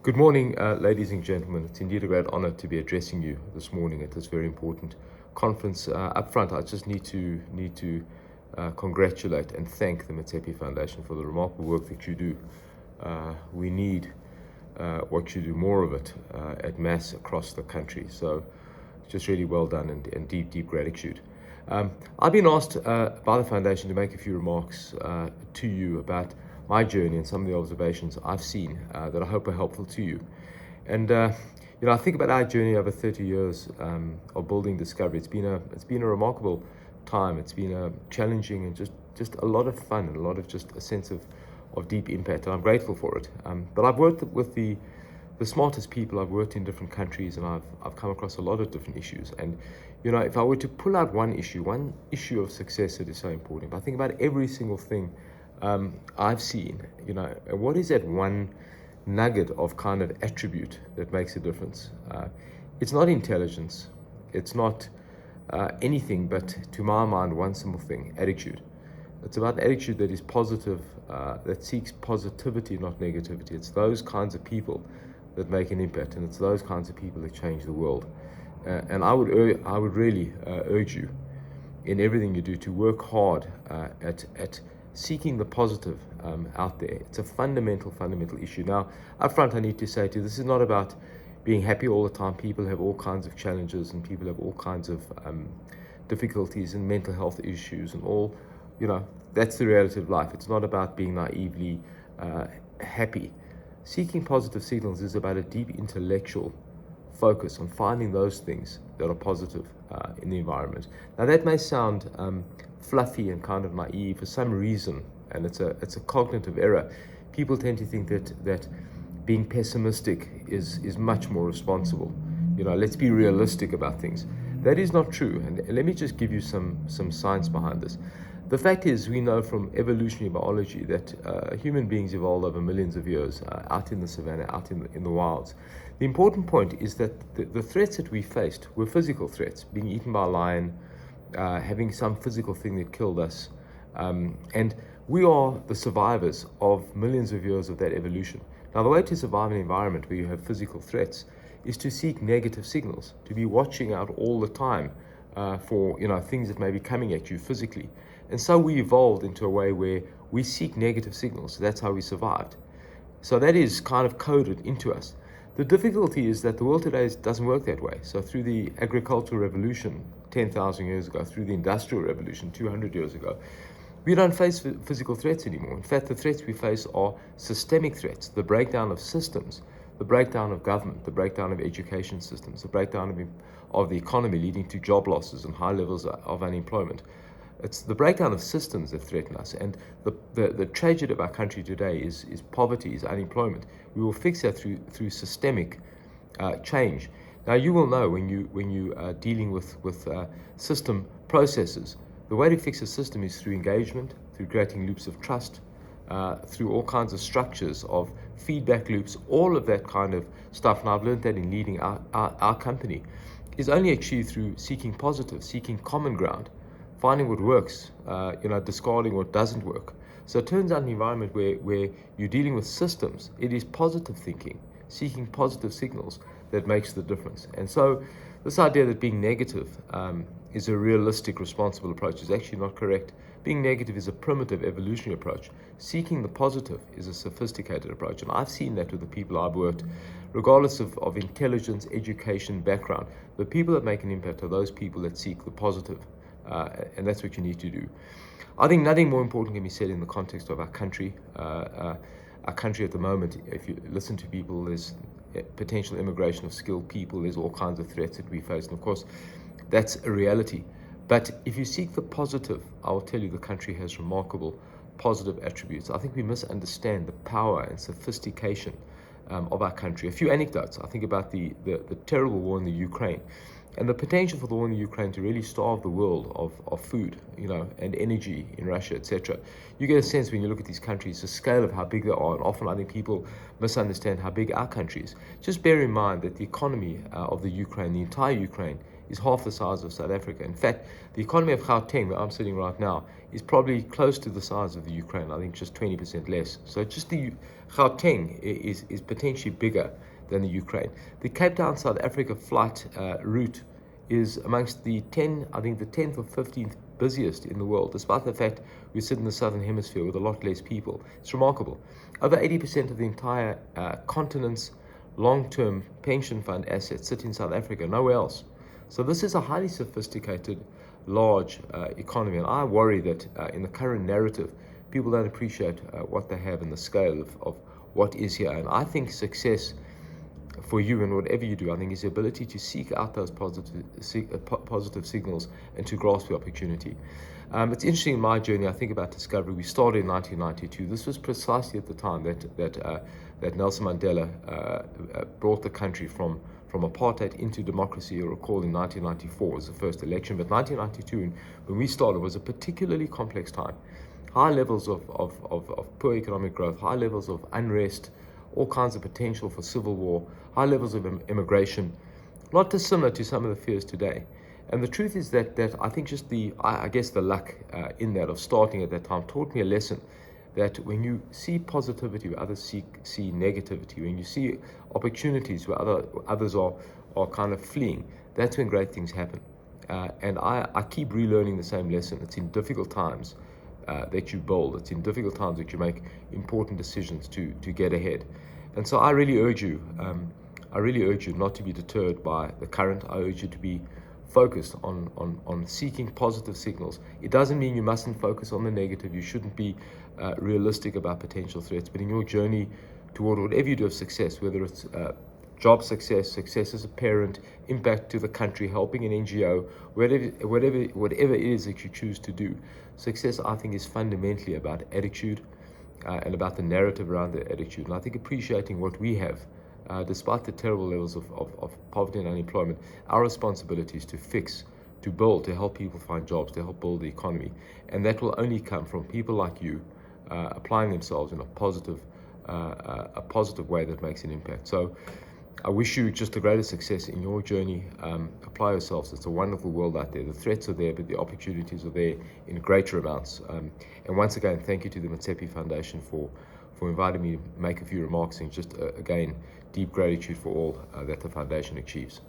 Good morning, ladies and gentlemen. It's indeed a great honor to be addressing you this morning at this very important conference. Up front, I just need to congratulate and thank the Motsepe Foundation for the remarkable work that you do. We need what you do, more of it at mass across the country. So, just really well done and deep gratitude. I've been asked by the foundation to make a few remarks to you about my journey and some of the observations I've seen that I hope are helpful to you. And I think about our journey over 30 years of building Discovery. It's been a remarkable time. It's been a challenging and just a lot of fun and a lot of just a sense of deep impact. And I'm grateful for it. But I've worked with the smartest people. I've worked in different countries, and I've come across a lot of different issues. And if I were to pull out one issue of success that is so important, if I think about every single thing I've seen, what is that one nugget of kind of attribute that makes a difference? It's not intelligence. It's not anything but, to my mind, one simple thing: attitude. It's about an attitude that is positive, that seeks positivity, not negativity. It's those kinds of people that make an impact, and it's those kinds of people that change the world. And I would really urge you, in everything you do, to work hard at seeking the positive out there. It's a fundamental issue. Now, up front, I need to say to you, this is not about being happy all the time. People have all kinds of challenges, and people have all kinds of difficulties and mental health issues and all. That's the reality of life. It's not about being naively happy. Seeking positive signals is about a deep intellectual focus on finding those things that are positive in the environment. Now, that may sound fluffy and kind of naive for some reason, and it's a cognitive error. People tend to think that being pessimistic is much more responsible. Let's be realistic about things. That is not true, and let me just give you some science behind this. The fact is, we know from evolutionary biology that human beings evolved over millions of years out in the savannah, out in the wilds. The important point is that the threats that we faced were physical threats: being eaten by a lion, having some physical thing that killed us. And we are the survivors of millions of years of that evolution. Now, the way to survive in an environment where you have physical threats is to seek negative signals, to be watching out all the time for things that may be coming at you physically. And so we evolved into a way where we seek negative signals. That's how we survived. So that is kind of coded into us. The difficulty is that the world today doesn't work that way. So through the agricultural revolution 10,000 years ago, through the industrial revolution 200 years ago, we don't face physical threats anymore. In fact, the threats we face are systemic threats: the breakdown of systems, the breakdown of government, the breakdown of education systems, the breakdown of the economy, leading to job losses and high levels of unemployment. It's the breakdown of systems that threaten us. And the tragedy of our country today is poverty, is unemployment. We will fix that through systemic change. Now, you will know when you are dealing with system processes, the way to fix a system is through engagement, through creating loops of trust, through all kinds of structures of feedback loops, all of that kind of stuff. And I've learned that in leading our company, is only achieved through seeking positive, seeking common ground, finding what works, discarding what doesn't work. So it turns out in an environment where you're dealing with systems, it is positive thinking, seeking positive signals, that makes the difference. And so this idea that being negative is a realistic, responsible approach is actually not correct. Being negative is a primitive evolutionary approach. Seeking the positive is a sophisticated approach. And I've seen that with the people I've worked, regardless of intelligence, education, background. The people that make an impact are those people that seek the positive. And that's what you need to do. I think nothing more important can be said in the context of our country. Our country at the moment, if you listen to people, there's potential immigration of skilled people. There's all kinds of threats that we face. And of course, that's a reality. But if you seek the positive, I will tell you the country has remarkable positive attributes. I think we misunderstand the power and sophistication of our country. A few anecdotes. I think about the terrible war in the Ukraine, and the potential for the war in the Ukraine to really starve the world of food, and energy in Russia, etc. You get a sense when you look at these countries, the scale of how big they are, and often I think people misunderstand how big our country is. Just bear in mind that the economy of the Ukraine, the entire Ukraine, is half the size of South Africa. In fact, the economy of Gauteng, where I'm sitting right now, is probably close to the size of the Ukraine. I think just 20% less. So just the Gauteng is potentially bigger than the Ukraine. The Cape Town, South Africa flight route is amongst the 10th or 15th busiest in the world, despite the fact we sit in the southern hemisphere with a lot less people. It's remarkable. Over 80% of the entire continent's long-term pension fund assets sit in South Africa, nowhere else. So this is a highly sophisticated, large economy, and I worry that in the current narrative, people don't appreciate what they have and the scale of what is here. And I think success for you and whatever you do, I think, is the ability to seek out those positive signals and to grasp the opportunity. It's interesting in my journey. I think about discovery. We started in 1992. This was precisely at the time that Nelson Mandela brought the country from apartheid into democracy. You'll recall in 1994 was the first election, but 1992, when we started, was a particularly complex time. High levels of poor economic growth, high levels of unrest, all kinds of potential for civil war, high levels of immigration, not dissimilar to some of the fears today. And the truth is that I think just the luck in that of starting at that time taught me a lesson that when you see positivity where others see negativity, when you see opportunities where others are kind of fleeing, that's when great things happen. And I keep relearning the same lesson. It's in difficult times that you build. It's in difficult times that you make important decisions to get ahead. And so I really urge you not to be deterred by the current. I urge you to be focused on seeking positive signals. It doesn't mean you mustn't focus on the negative. You shouldn't be realistic about potential threats. But in your journey toward whatever you do of success, whether it's job success as a parent, impact to the country, helping an NGO, whatever it is that you choose to do, success, I think, is fundamentally about attitude and about the narrative around the attitude. And I think appreciating what we have, despite the terrible levels of poverty and unemployment, our responsibility is to fix, to build, to help people find jobs, to help build the economy. And that will only come from people like you applying themselves in a positive way that makes an impact. So I wish you just the greatest success in your journey. Apply yourselves. It's a wonderful world out there. The threats are there, but the opportunities are there in greater amounts. And once again, thank you to the Motsepe Foundation for inviting me to make a few remarks, and just again, deep gratitude for all that the foundation achieves.